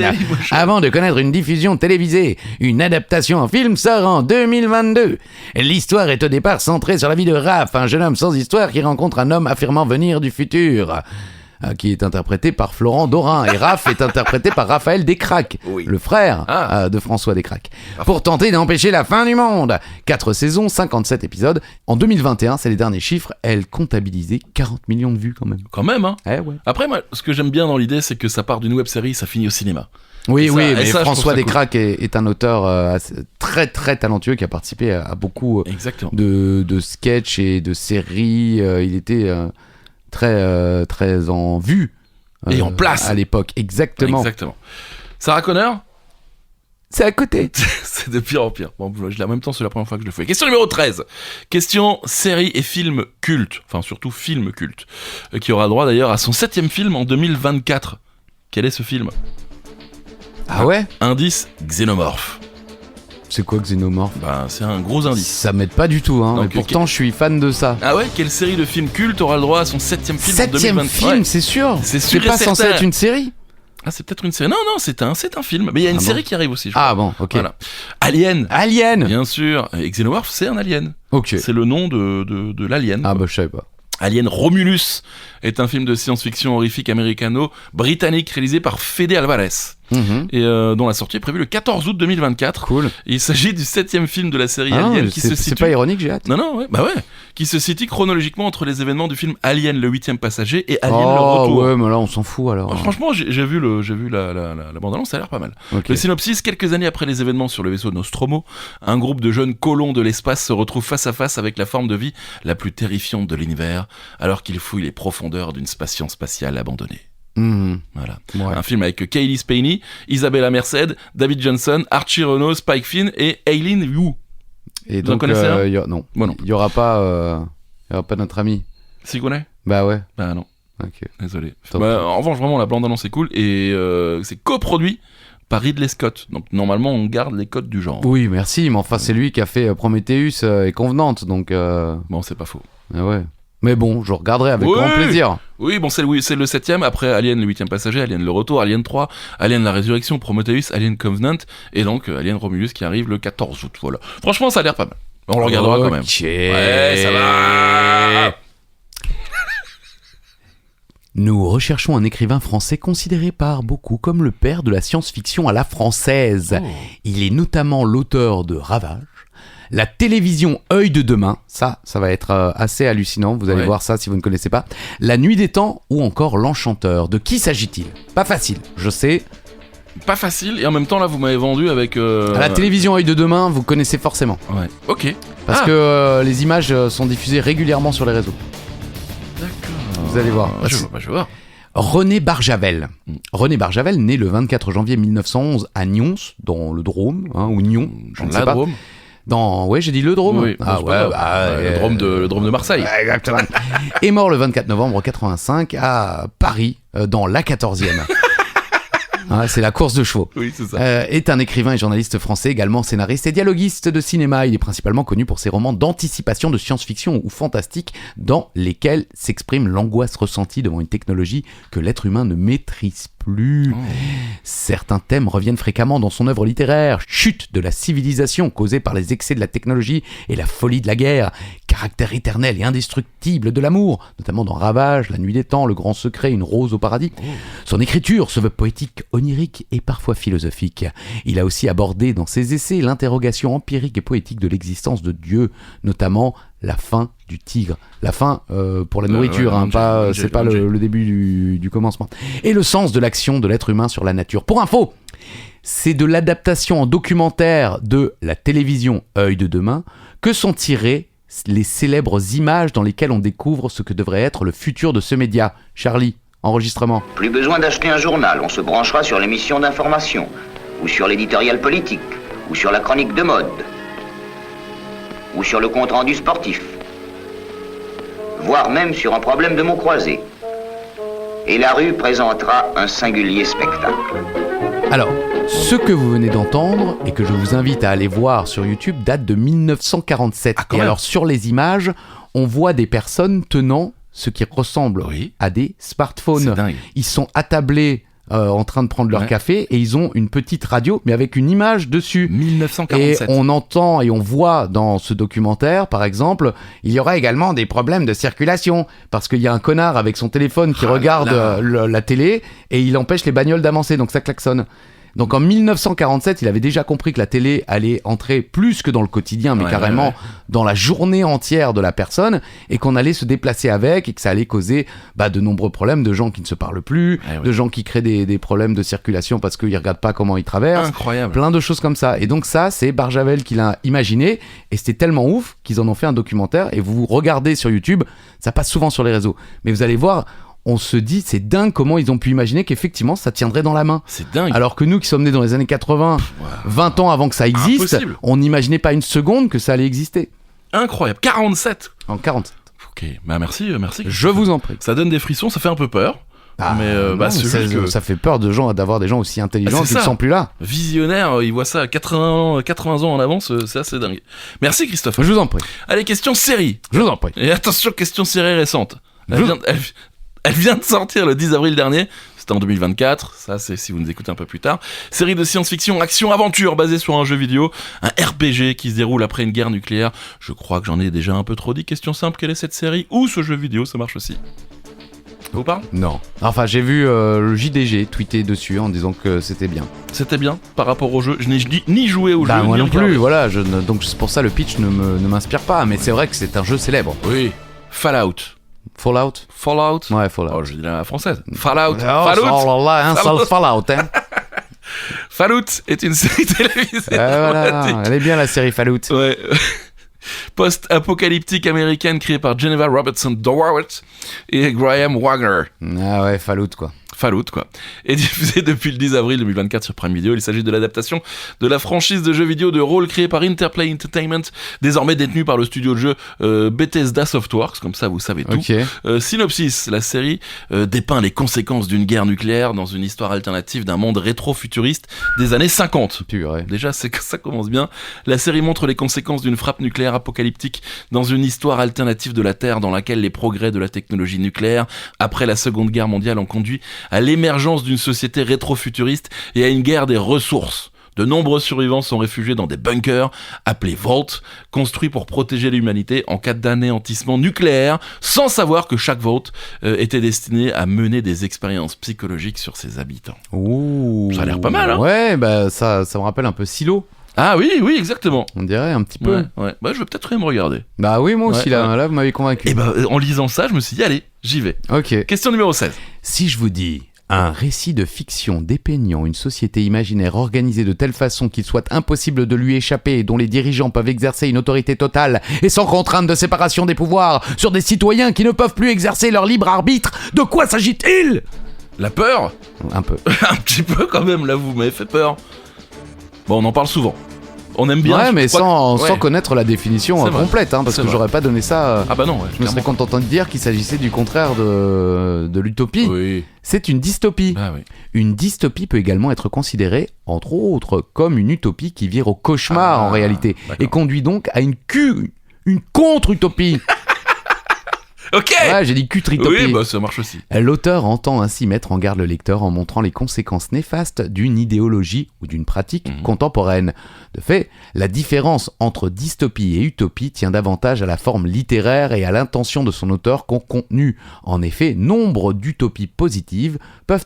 Avant de connaître une diffusion télévisée. Une adaptation en film sort en 2022. L'histoire est au départ centrée sur la vie de Raph, un jeune homme sans histoire qui rencontre un homme affirmant venir du futur. Qui est interprété par Florent Dorin. Et Raph est interprété par Raphaël Descraques, Oui. le frère de François Descraques. Pour tenter d'empêcher la fin du monde. 4 saisons, 57 épisodes. En 2021, c'est les derniers chiffres, elle comptabilisait 40 millions de vues quand même. Quand même, hein. Eh ouais. Après, moi, ce que j'aime bien dans l'idée, c'est que ça part d'une web-série, ça finit au cinéma. Oui, Et ça- oui, et mais ça, je trouve François ça cool. Descraques est un auteur très très talentueux qui a participé à beaucoup Exactement. de sketchs et de séries. Il était très en vue. Et en place. À l'époque, exactement. Exactement. Sarah Connor, C'est à côté. c'est de pire en pire. Bon, en même temps, c'est la première fois que je le fais. Question numéro 13. Question série et film culte. Enfin, surtout film culte. Qui aura droit d'ailleurs à son 7e film en 2024. Quel est ce film? Ah ouais? Indice, Xénomorphe. C'est quoi Xénomorphe? Ben, c'est un gros indice. Ça m'aide pas du tout, hein. Donc, Mais pourtant, je suis fan de ça. Ah ouais? Quelle série de films cultes aura le droit à son 7e film en 7e 2024? film, Ouais. c'est sûr. C'est sûr et pas censé certain. être une série. Ah, c'est peut-être une série. Non, c'est un film. Mais il y a une Ah bon série qui arrive aussi, je Ah crois. bon, ok. Voilà. Alien. Alien. Bien sûr. Et Xénomorphe, c'est un alien. Ok. C'est le nom de l'alien. Ah bah je savais pas. Alien Romulus est un film de science-fiction horrifique américano-britannique réalisé par Fede Alvarez Mhm. et dont la sortie est prévue le 14 août 2024. Cool. Il s'agit du 7e film de la série Ah, Alien qui se c'est situe... pas ironique, j'ai hâte. Non, ouais, qui se situe chronologiquement entre les événements du film Alien le 8e passager et Alien le Oh retour. ouais, mais là on s'en fout alors. Franchement, j'ai vu la bande-annonce, ça a l'air pas mal. Ok. Le synopsis, quelques années après les événements sur le vaisseau Nostromo, un groupe de jeunes colons de l'espace se retrouve face à face avec la forme de vie la plus terrifiante de l'univers, alors qu'ils fouillent les profondeurs d'une station spatiale abandonnée. Mhm. Voilà. Ouais. Un film avec Kaylee Spaney, Isabella Merced, David Johnson, Archie Renault, Spike Finn et Aileen Wu. Et Vous en donc connaissez un non. Moi non. Il y aura pas notre ami. Si connais? Bah ouais. Bah non, Ok. désolé. Tant Bah, en revanche, vraiment, la bande-annonce est cool et c'est coproduit par Ridley Scott. Donc normalement, on garde les codes du genre. Oui, merci, mais enfin c'est lui qui a fait Prometheus et Convenante, donc Bon, c'est pas faux. ah ouais. Mais bon, je regarderai avec Oui. grand plaisir. Oui, bon, c'est le 7e, après Alien le 8e passager, Alien le retour, Alien 3, Alien la résurrection, Prometheus, Alien Covenant, et donc Alien Romulus qui arrive le 14 août, voilà. Franchement, ça a l'air pas mal. On le regardera quand même. Ok. Ouais, ça va. Nous recherchons un écrivain français considéré par beaucoup comme le père de la science-fiction à la française. Oh. Il est notamment l'auteur de Ravage, la télévision Œil de demain, ça va être assez hallucinant, vous allez Ouais. voir ça si vous ne connaissez pas, La Nuit des Temps ou encore L'Enchanteur. De qui s'agit-il? Pas facile, je sais. Pas facile, et en même temps, là, vous m'avez vendu avec... À la télévision Œil de demain, vous connaissez forcément, Ouais, ok. parce Ah. que les images sont diffusées régulièrement sur les réseaux. D'accord. Vous allez voir. Je vais voir. René Barjavel. René Barjavel, né le 24 janvier 1911 à Nyons, dans le Drôme, ou Nyon, je Dans ne sais la pas. Drôme. Ouais, j'ai dit le Drôme. Oui, Ah c'est pas grave. Le Drôme de Marseille. Exactement. Est mort le 24 novembre 85 à Paris, dans la 14e. C'est la course de chevaux. Oui, c'est ça. Est un écrivain et journaliste français, également scénariste et dialoguiste de cinéma. Il est principalement connu pour ses romans d'anticipation de science-fiction ou fantastique dans lesquels s'exprime l'angoisse ressentie devant une technologie que l'être humain ne maîtrise plus. Certains thèmes reviennent fréquemment dans son œuvre littéraire. Chute de la civilisation causée par les excès de la technologie et la folie de la guerre. Caractère éternel et indestructible de l'amour, notamment dans Ravage, La Nuit des Temps, Le Grand Secret, Une Rose au Paradis. Son écriture se veut poétique, onirique et parfois philosophique. Il a aussi abordé dans ses essais l'interrogation empirique et poétique de l'existence de Dieu, notamment la fin du tigre. La fin pour la nourriture, ouais, c'est pas le début du commencement. Et le sens de l'action de l'être humain sur la nature. Pour info, c'est de l'adaptation en documentaire de la télévision Œil de demain que sont tirées les célèbres images dans lesquelles on découvre ce que devrait être le futur de ce média. Charlie, enregistrement. Plus besoin d'acheter un journal, on se branchera sur l'émission d'information, ou sur l'éditorial politique, ou sur la chronique de mode, ou sur le compte-rendu sportif, voire même sur un problème de mots croisés. Et la rue présentera un singulier spectacle. Alors, ce que vous venez d'entendre et que je vous invite à aller voir sur YouTube date de 1947. Ah, quand et même. alors, sur les images, on voit des personnes tenant ce qui ressemble Oui. à des smartphones. C'est dingue. Ils sont attablés en train de prendre leur Ouais. café et ils ont une petite radio, mais avec une image dessus. Et 1947. on entend et on voit dans ce documentaire, par exemple, il y aura également des problèmes de circulation. Parce qu'il y a un connard avec son téléphone qui Ah regarde là. la télé et il empêche les bagnoles d'avancer, donc ça klaxonne. Donc en 1947, il avait déjà compris que la télé allait entrer plus que dans le quotidien, mais Ouais, carrément ouais. dans la journée entière de la personne, et qu'on allait se déplacer avec, et que ça allait causer de nombreux problèmes de gens qui ne se parlent plus, Ouais, ouais. de gens qui créent des problèmes de circulation parce qu'ils regardent pas comment ils traversent. Incroyable. Plein de choses comme ça. Et donc ça, c'est Barjavel qui l'a imaginé. Et c'était tellement ouf qu'ils en ont fait un documentaire. Et vous regardez sur YouTube, ça passe souvent sur les réseaux. Mais vous allez voir, on se dit, c'est dingue comment ils ont pu imaginer qu'effectivement, ça tiendrait dans la main. C'est dingue. Alors que nous qui sommes nés dans les années 80, 20 ans avant que ça existe, Impossible. on n'imaginait pas une seconde que ça allait exister. Incroyable. 47. En 40. Ok. Bah merci. Je vous en prie. Ça donne des frissons, ça fait un peu peur. Mais non, c'est ça, juste que ça fait peur de gens d'avoir des gens aussi intelligents Ah, c'est qui ne ça. sont plus là. visionnaire, il voit ça à 80 ans en avance, c'est assez dingue. Merci Christophe. Je vous en prie. Allez, question série. Je vous en prie. Et attention, question série récente. Elle Je- vient, elle vient de sortir le 10 avril dernier. C'était en 2024. Ça, c'est si vous nous écoutez un peu plus tard. Série de science-fiction, action-aventure basée sur un jeu vidéo. Un RPG qui se déroule après une guerre nucléaire. Je crois que j'en ai déjà un peu trop dit. Question simple, quelle est cette série ou ce jeu vidéo? Ça marche aussi. Ça vous parle? Non. Enfin, j'ai vu le JDG tweeter dessus en disant que c'était bien. C'était bien par rapport au jeu. Je n'ai ni joué au jeu, Bah, moi ni non regardé. plus, voilà. Donc c'est pour ça le pitch ne m'inspire pas. Mais c'est vrai que c'est un jeu célèbre. Oui. Fallout. Fallout. Fallout. Ouais, Fallout. Oh, je dis la française. Fallout. Oh, Fallout. oh là là, un Fallout. sale Fallout, hein. Fallout est une série télévisée. Voilà, dramatique. elle est bien la série Fallout. Ouais. Post-apocalyptique américaine créée par Geneva Robertson Dowart et Graham Wagner. Ah ouais, Fallout quoi. Fallout, quoi. Est diffusée depuis le 10 avril 2024 sur Prime Video. Il s'agit de l'adaptation de la franchise de jeux vidéo de rôle créée par Interplay Entertainment, désormais détenue par le studio de jeu Bethesda Softworks, comme ça vous savez tout. Ok. Synopsis, la série dépeint les conséquences d'une guerre nucléaire dans une histoire alternative d'un monde rétro-futuriste des années 50. Purée. Déjà, ça commence bien. La série montre les conséquences d'une frappe nucléaire apocalyptique dans une histoire alternative de la Terre dans laquelle les progrès de la technologie nucléaire après la Seconde Guerre mondiale ont conduit à l'émergence d'une société rétro-futuriste et à une guerre des ressources. De nombreux survivants sont réfugiés dans des bunkers appelés Vault, construits pour protéger l'humanité en cas d'anéantissement nucléaire, sans savoir que chaque Vault était destiné à mener des expériences psychologiques sur ses habitants. Ouh. Ça a l'air pas mal, hein. Ouais, bah ça me rappelle un peu Silo, Ah oui, exactement. on dirait un petit peu. Ouais. Bah, je vais peut-être me regarder. Bah oui, moi aussi, Ouais, là, vous m'avez convaincu. Et bah, en lisant ça, je me suis dit, allez, j'y vais. Ok. Question numéro 16. Si je vous dis un récit de fiction dépeignant une société imaginaire organisée de telle façon qu'il soit impossible de lui échapper et dont les dirigeants peuvent exercer une autorité totale et sans contrainte de séparation des pouvoirs sur des citoyens qui ne peuvent plus exercer leur libre arbitre, de quoi s'agit-il? La peur. Un peu. Un petit peu quand même, là, vous m'avez fait peur. Bon, on en parle souvent. On aime bien. ouais, je mais crois sans ouais. connaître la définition C'est vrai. complète, hein, parce C'est que vrai. j'aurais pas donné ça. Ah bah non, ouais, Je me serais clairement. content de dire qu'il s'agissait du contraire de l'utopie. Oui. C'est une dystopie. Ah oui. Une dystopie peut également être considérée, entre autres, comme une utopie qui vire au cauchemar Ah, en réalité, d'accord. et conduit donc à une contre-utopie. Ok. Ouais, j'ai dit cutre-utopie. Oui, bah ça marche aussi. L'auteur entend ainsi mettre en garde le lecteur en montrant les conséquences néfastes d'une idéologie ou d'une pratique contemporaine. De fait, la différence entre dystopie et utopie tient davantage à la forme littéraire et à l'intention de son auteur qu'au contenu. En effet, nombre d'utopies positives peuvent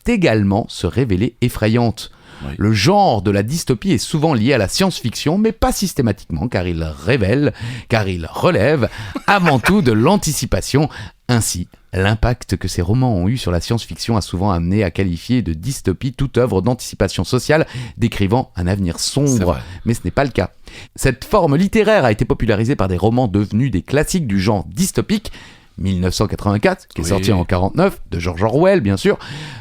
également se révéler effrayantes. Oui. Le genre de la dystopie est souvent lié à la science-fiction, mais pas systématiquement, car il relève avant tout de l'anticipation. Ainsi, l'impact que ces romans ont eu sur la science-fiction a souvent amené à qualifier de dystopie toute œuvre d'anticipation sociale décrivant un avenir C'est sombre. vrai. Mais ce n'est pas le cas. Cette forme littéraire a été popularisée par des romans devenus des classiques du genre dystopique. 1984, qui est Oui. sorti en 49, de George Orwell, bien sûr.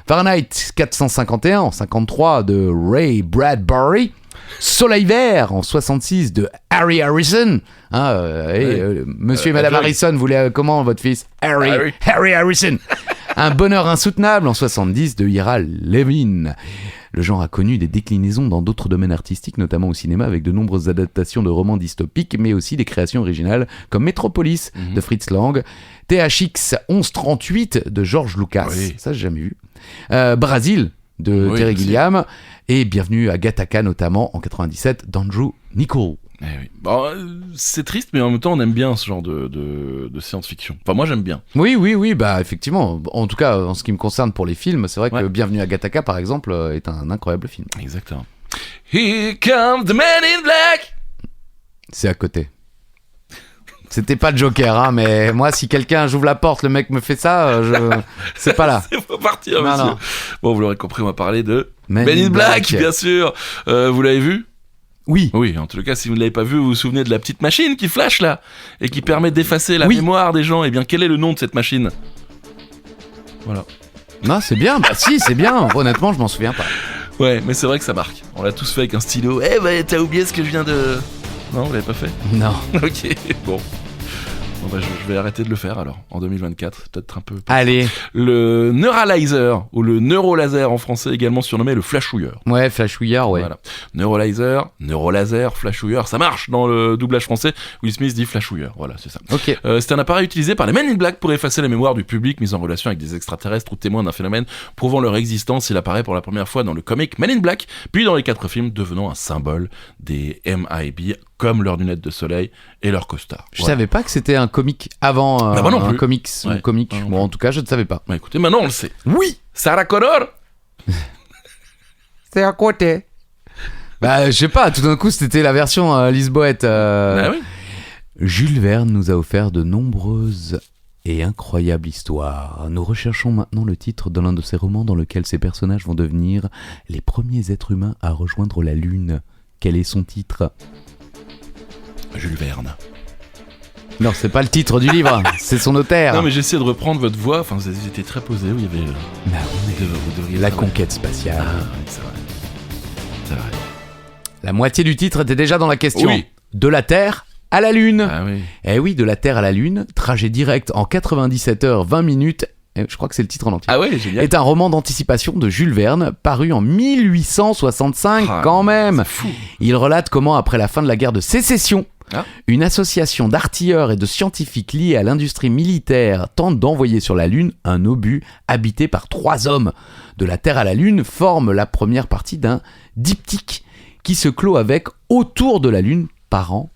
Fahrenheit 451, en 53, de Ray Bradbury. Soleil vert, en 66, de Harry Harrison. Monsieur et Madame Joy. Harrison, vous voulez comment votre fils? Harry Harrison. Un bonheur insoutenable en 70 de Ira Levin. Le genre a connu des déclinaisons dans d'autres domaines artistiques, notamment au cinéma, avec de nombreuses adaptations de romans dystopiques, mais aussi des créations originales comme Metropolis de Fritz Lang, THX 1138 de George Lucas, ça j'ai jamais vu, Brasil de Terry Gilliam, et Bienvenue à Gattaca notamment en 97 d'Andrew Niccol. Eh oui. Bon, c'est triste, mais en même temps, on aime bien ce genre de science-fiction. Enfin, moi, j'aime bien. Oui, bah effectivement. En tout cas, en ce qui me concerne pour les films, c'est vrai que Bienvenue à Gattaca, par exemple, est un incroyable film. Exactement. Here comes the man in black. C'est à côté. C'était pas Joker, hein, mais moi, si quelqu'un, j'ouvre la porte, le mec me fait ça, c'est pas là. C'est pas partir, non, monsieur. Non. Bon, vous l'aurez compris, on va parler de Man in Black, bien sûr. Vous l'avez vu ? Oui. Oui, en tout cas, si vous ne l'avez pas vu, vous vous souvenez de la petite machine qui flash là et qui permet d'effacer la mémoire des gens. Eh bien, quel est le nom de cette machine ? Voilà. Non, c'est bien. Bah si, c'est bien. Honnêtement, je m'en souviens pas. Ouais, mais c'est vrai que ça marque. On l'a tous fait avec un stylo. Eh bah, t'as oublié ce que je viens de... Non, vous l'avez pas fait ? Non. Ok, bon. Bon bah, je vais arrêter de le faire alors, en 2024, peut-être un peu. Allez. Le Neuralizer, ou le Neurolaser en français, également surnommé le flashouilleur. Ouais, flashouilleur, ouais. Voilà. Neuralizer, Neurolaser, flashouilleur, ça marche dans le doublage français. Will Smith dit flashouilleur, voilà, c'est ça. Ok. C'est un appareil utilisé par les Men in Black pour effacer la mémoire du public mis en relation avec des extraterrestres ou témoins d'un phénomène prouvant leur existence. Il apparaît pour la première fois dans le comic Men in Black, puis dans les 4 films, devenant un symbole des MIB, comme leurs lunettes de soleil et leurs costards. Je savais pas que c'était un comic avant Bah, moi non un plus. comics Ouais. ou comic. Ouais, non Bon, plus. en tout cas, je ne savais pas. Bah écoutez, maintenant on le sait. Oui. Sarah Connor. C'est à côté. Bah, je sais pas, tout d'un coup, c'était la version Lisboète. Ah oui. Jules Verne nous a offert de nombreuses et incroyables histoires. Nous recherchons maintenant le titre de l'un de ces romans dans lequel ces personnages vont devenir les premiers êtres humains à rejoindre la Lune. Quel est son titre ? Jules Verne. Non, c'est pas le titre du livre, c'est son auteur. Non mais j'essaie de reprendre votre voix, enfin vous étiez très posé, où il y avait... Bah oui, vous devriez la travailler. conquête spatiale. Ah oui, c'est vrai. C'est vrai. La moitié du titre était déjà dans la question. Oui. De la Terre à la Lune. Ah oui. Eh oui, de la Terre à la Lune, trajet direct en 97 heures 20 minutes, je crois que c'est le titre en entier, Ah ouais, génial. est un roman d'anticipation de Jules Verne, paru en 1865 quand même. C'est fou. Il relate comment, après la fin de la guerre de sécession, une association d'artilleurs et de scientifiques liés à l'industrie militaire tente d'envoyer sur la Lune un obus habité par 3 hommes. De la Terre à la Lune forme la première partie d'un diptyque qui se clôt avec Autour de la Lune par an,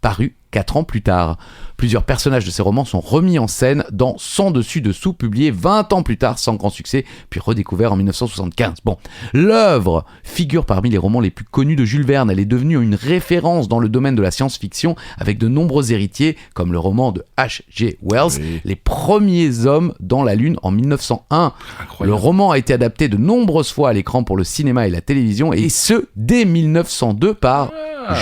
paru 4 ans plus tard. Plusieurs personnages de ces romans sont remis en scène dans Sans dessus dessous, publié 20 ans plus tard sans grand succès, puis redécouvert en 1975. Bon, l'œuvre figure parmi les romans les plus connus de Jules Verne. Elle est devenue une référence dans le domaine de la science-fiction, avec de nombreux héritiers, comme le roman de H.G. Wells, Oui. Les premiers hommes dans la Lune en 1901. Le Incroyable. roman a été adapté de nombreuses fois à l'écran pour le cinéma et la télévision, et ce, dès 1902 par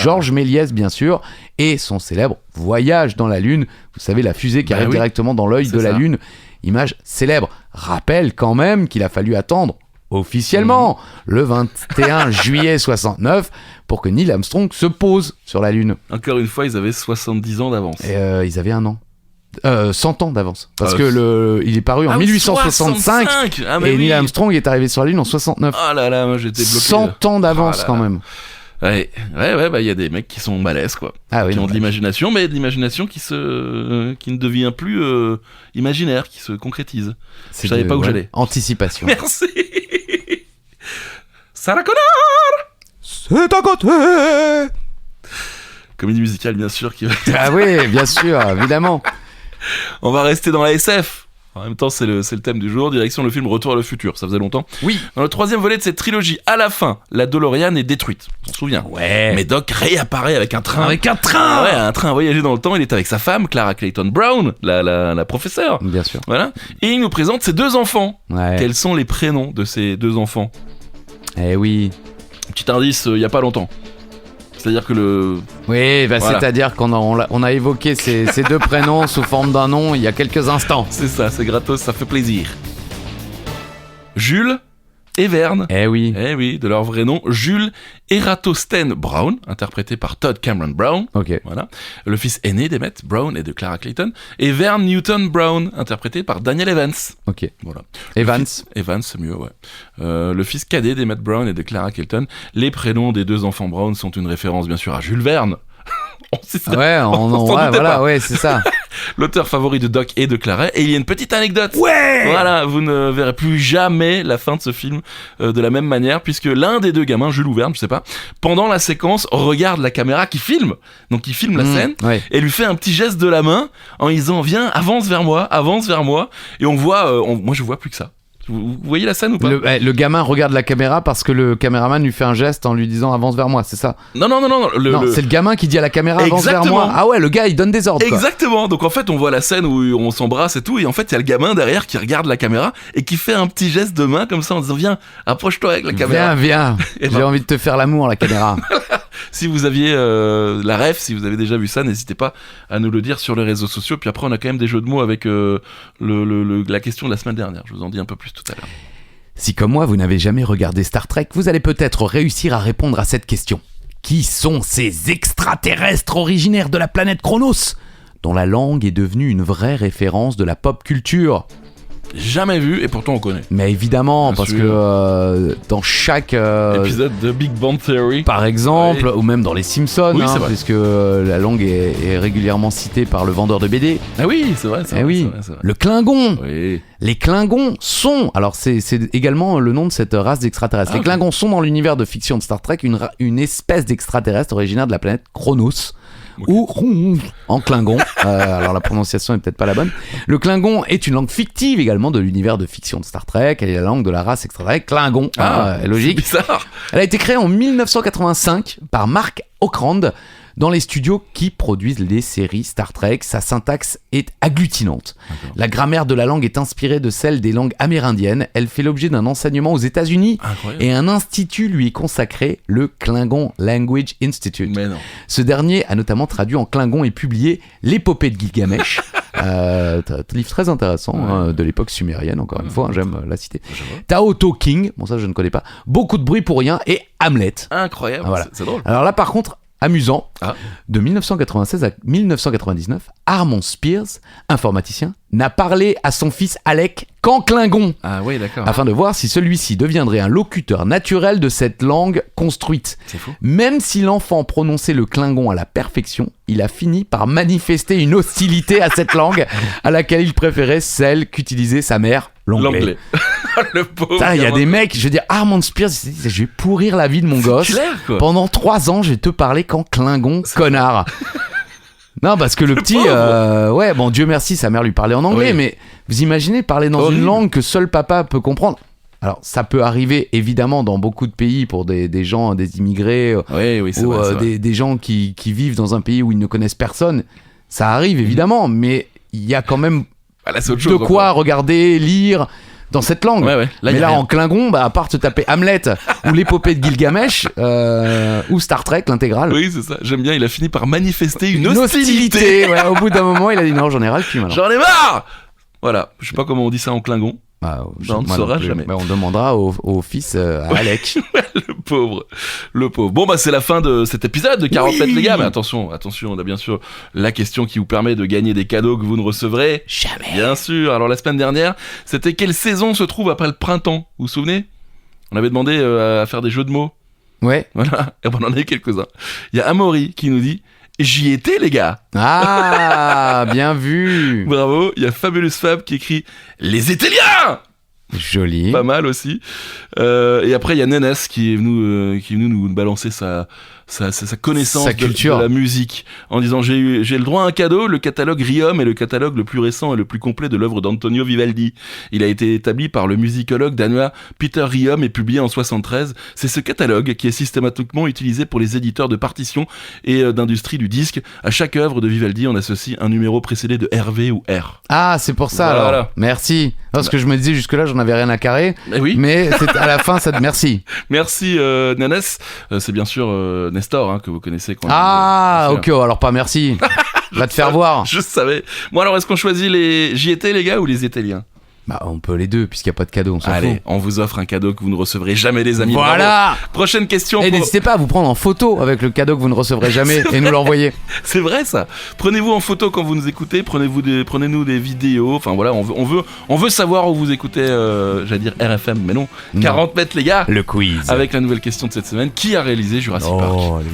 Georges Méliès, bien sûr, et son célèbre Voyage dans la Lune. Vous savez, la fusée qui Bah arrive oui. directement dans l'œil C'est de la ça. Lune. Image célèbre. Rappelle quand même qu'il a fallu attendre officiellement le 21 juillet 69 pour que Neil Armstrong se pose sur la Lune. Encore une fois, ils avaient 70 ans d'avance. Et ils avaient 1 an. 100 ans d'avance. Parce que il est paru en Ah oui, 1865 65. Ah, mais et oui. Neil Armstrong est arrivé sur la Lune en 69. Ah là là, moi j'étais bloqué. 100 ans d'avance Ah là quand là. même. Ouais, bah il y a des mecs qui sont balèzes quoi. Ah oui, Qui ont non, de l'imagination, mais de l'imagination qui ne devient plus imaginaire, qui se concrétise. c'est savais pas où j'allais. Anticipation. Merci. Sarah Connor. C'est à côté. Comédie musicale bien sûr qui va... Ah oui, bien sûr, évidemment. On va rester dans la SF. En même temps, c'est le thème du jour. Direction le film Retour à le futur. Ça faisait longtemps. Oui. Dans le 3e volet de cette trilogie, à la fin, la DeLorean est détruite. On s'en souvient. Ouais. Mais Doc réapparaît avec un train. Avec un train. Ouais, un train à voyager dans le temps. Il est avec sa femme, Clara Clayton Brown, la professeure. Bien sûr. Voilà. Et il nous présente ses 2 enfants. Ouais. Quels sont les prénoms de ces 2 enfants? Eh oui. Petit indice, il y a pas longtemps. C'est-à-dire que Oui, bah Voilà. c'est-à-dire qu'on a évoqué ces 2 prénoms sous forme d'un nom il y a quelques instants. c'est ça, c'est gratos, ça fait plaisir. Jules et Vern. Eh oui. Eh oui, de leur vrai nom, Jules Eratosthène Brown, interprété par Todd Cameron Brown. Ok. Voilà. Le fils aîné d'Emmett Brown et de Clara Clayton. Et Vern Newton Brown, interprété par Daniel Evans. Ok. Voilà. Evans. Evans, c'est mieux, ouais. Le fils cadet d'Emmett Brown et de Clara Clayton. Les prénoms des deux enfants Brown sont une référence, bien sûr, à Jules Verne. Ouais, s'en doutait voilà, pas. ouais, c'est ça. L'auteur favori de Doc et de Clara. Et il y a une petite anecdote. Ouais. Voilà, vous ne verrez plus jamais la fin de ce film de la même manière, puisque l'un des deux gamins, Jules ou Verne, je sais pas, pendant la séquence, regarde la caméra qui filme. Donc il filme la scène Ouais. et lui fait un petit geste de la main en disant viens, avance vers moi. Et on voit, moi je vois plus que ça. Vous voyez la scène ou pas? Le gamin regarde la caméra parce que le caméraman lui fait un geste en lui disant avance vers moi, c'est ça? Non. Non, c'est le gamin qui dit à la caméra avance vers Exactement. moi. Ah ouais, le gars il donne des ordres. Quoi. Exactement. Donc en fait, on voit la scène où on s'embrasse et tout, et en fait, il y a le gamin derrière qui regarde la caméra et qui fait un petit geste de main comme ça en disant viens, approche-toi avec la caméra. Viens, Et j'ai ben- envie de te faire l'amour la caméra. Si vous aviez la ref, si vous avez déjà vu ça, n'hésitez pas à nous le dire sur les réseaux sociaux. Puis après, on a quand même des jeux de mots avec la question de la semaine dernière. Je vous en dis un peu plus tout à l'heure. Si comme moi vous n'avez jamais regardé Star Trek, vous allez peut-être réussir à répondre à cette question. Qui sont ces extraterrestres originaires de la planète Chronos, dont la langue est devenue une vraie référence de la pop culture? Jamais vu, et pourtant on connaît. Mais évidemment, Bien parce sûr. que dans chaque... Épisode de Big Bang Theory. par exemple, Oui. ou même dans les Simpsons, Oui, hein, c'est vrai. puisque la langue est régulièrement citée par le vendeur de BD. Ah oui, c'est vrai, c'est Eh vrai, oui, c'est vrai. le Klingon. Oui. Les Klingons sont, alors c'est également le nom de cette race d'extraterrestres. Ah, Les ok. Klingons sont dans l'univers de fiction de Star Trek une espèce d'extraterrestre originaire de la planète Chronos. Ok. Ou en Klingon. Alors la prononciation est peut-être pas la bonne. Le Klingon est une langue fictive également de l'univers de fiction de Star Trek. Elle est la langue de la race extraterrestre Klingon. Logique. C'est bizarre. Elle a été créée en 1985 par Mark Okrand dans les studios qui produisent les séries Star Trek. Sa syntaxe est agglutinante. La grammaire de la langue est inspirée de celle des langues amérindiennes. Elle fait l'objet d'un enseignement aux États-Unis Incroyable. et un institut lui est consacré, le Klingon Language Institute. Mais non. Ce dernier a notamment traduit en Klingon et publié l'épopée de Gilgamesh. Livre très intéressant de l'époque sumérienne, encore une fois, hein, j'aime la citer. Je vois. Tao To King, bon ça je ne connais pas, beaucoup de bruit pour rien, et Hamlet. Incroyable. Ah, voilà. C'est drôle. Alors là par contre, amusant, Ah. de 1996 à 1999, Armand Spears, informaticien, n'a parlé à son fils Alec qu'en Klingon, Ah oui, d'accord. afin de voir si celui-ci deviendrait un locuteur naturel de cette langue construite. C'est fou. Même si l'enfant prononçait le Klingon à la perfection, il a fini par manifester une hostilité à cette langue à laquelle il préférait celle qu'utilisait sa mère, l'anglais. Le pauvre. Putain, il y a gamin. des mecs, je veux dire, Armand Spears, il s'est dit, je vais pourrir la vie de mon gosse. Clair, quoi. Pendant 3 ans, je vais te parler qu'en Klingon, connard. Non, parce que le petit, pauvre. ouais, bon, Dieu merci, sa mère lui parlait en anglais, Oui. mais vous imaginez parler dans Horrible. une langue que seul papa peut comprendre. Alors, ça peut arriver évidemment dans beaucoup de pays pour des gens, des immigrés, Oui, c'est ou vrai. c'est vrai. des gens qui vivent dans un pays où ils ne connaissent personne. Ça arrive évidemment, mais il y a quand même Ah, là, c'est autre de chose. quoi regarder, lire dans cette langue. Ouais. Là, y Mais a là, rien. en Klingon, bah, à part te taper Hamlet ou l'épopée de Gilgamesh ou Star Trek, l'intégrale. Oui, c'est ça. J'aime bien. Il a fini par manifester une hostilité. Ouais, au bout d'un moment, il a dit non, j'en ai ras le cul maintenant. J'en ai marre. Voilà. Je sais pas comment on dit ça en Klingon. Bah, on ne moi saura non plus. jamais. Bah, on demandera au fils, à Alec. Le pauvre. Bon, bah, c'est la fin de cet épisode de 40 mètres, les gars. Mais attention, on a bien sûr la question qui vous permet de gagner des cadeaux que vous ne recevrez Jamais. bien sûr. Alors, la semaine dernière, c'était quelle saison se trouve après le printemps? Vous vous souvenez? On avait demandé à faire des jeux de mots. Ouais. Voilà. Et on en a eu quelques-uns. Il y a Amaury qui nous dit j'y étais, les gars. Ah, bien vu. Bravo. Il y a Fabulous Fab qui écrit les Étéliens. Joli. Pas mal aussi. Et après, il y a Nénès qui est venu nous balancer sa connaissance Sa culture. de la musique en disant j'ai le droit à un cadeau, le catalogue Riom est le catalogue le plus récent et le plus complet de l'œuvre d'Antonio Vivaldi. Il a été établi par le musicologue danois Peter Riom et publié en 73. C'est ce catalogue qui est systématiquement utilisé pour les éditeurs de partitions et d'industrie du disque. À chaque œuvre de Vivaldi, on associe un numéro précédé de RV ou R. Ah, c'est pour ça Voilà. alors. Merci. Parce que je me disais jusque-là, j'en avais rien à carrer. Eh oui. Mais c'est à la fin, ça te merci. Merci Nanès. C'est bien sûr Nestor hein, que vous connaissez. Ah, ok, alors pas merci. Va te faire voir. Je savais. Bon alors, est-ce qu'on choisit les JT les gars ou les Étéliens? Bah, on peut les deux, puisqu'il n'y a pas de cadeau, on s'en Allez, fout. on vous offre un cadeau que vous ne recevrez jamais, les amis. Voilà. Bravo. Prochaine question. Et n'hésitez pas à vous prendre en photo avec le cadeau que vous ne recevrez jamais et nous l'envoyer. C'est vrai ça. Prenez-vous en photo quand vous nous écoutez. Prenez-nous des vidéos. Enfin voilà, on veut savoir où vous écoutez. J'allais dire RFM, mais non. 40 mètres les gars. Le quiz. Avec la nouvelle question de cette semaine, qui a réalisé Jurassic Park? Allez.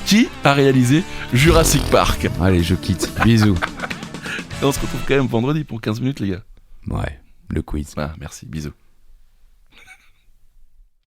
Qui a réalisé Jurassic Park? Allez, je quitte. Bisous. Et on se retrouve quand même vendredi pour 15 minutes les gars. Ouais, le quiz. Ah, merci, bisous.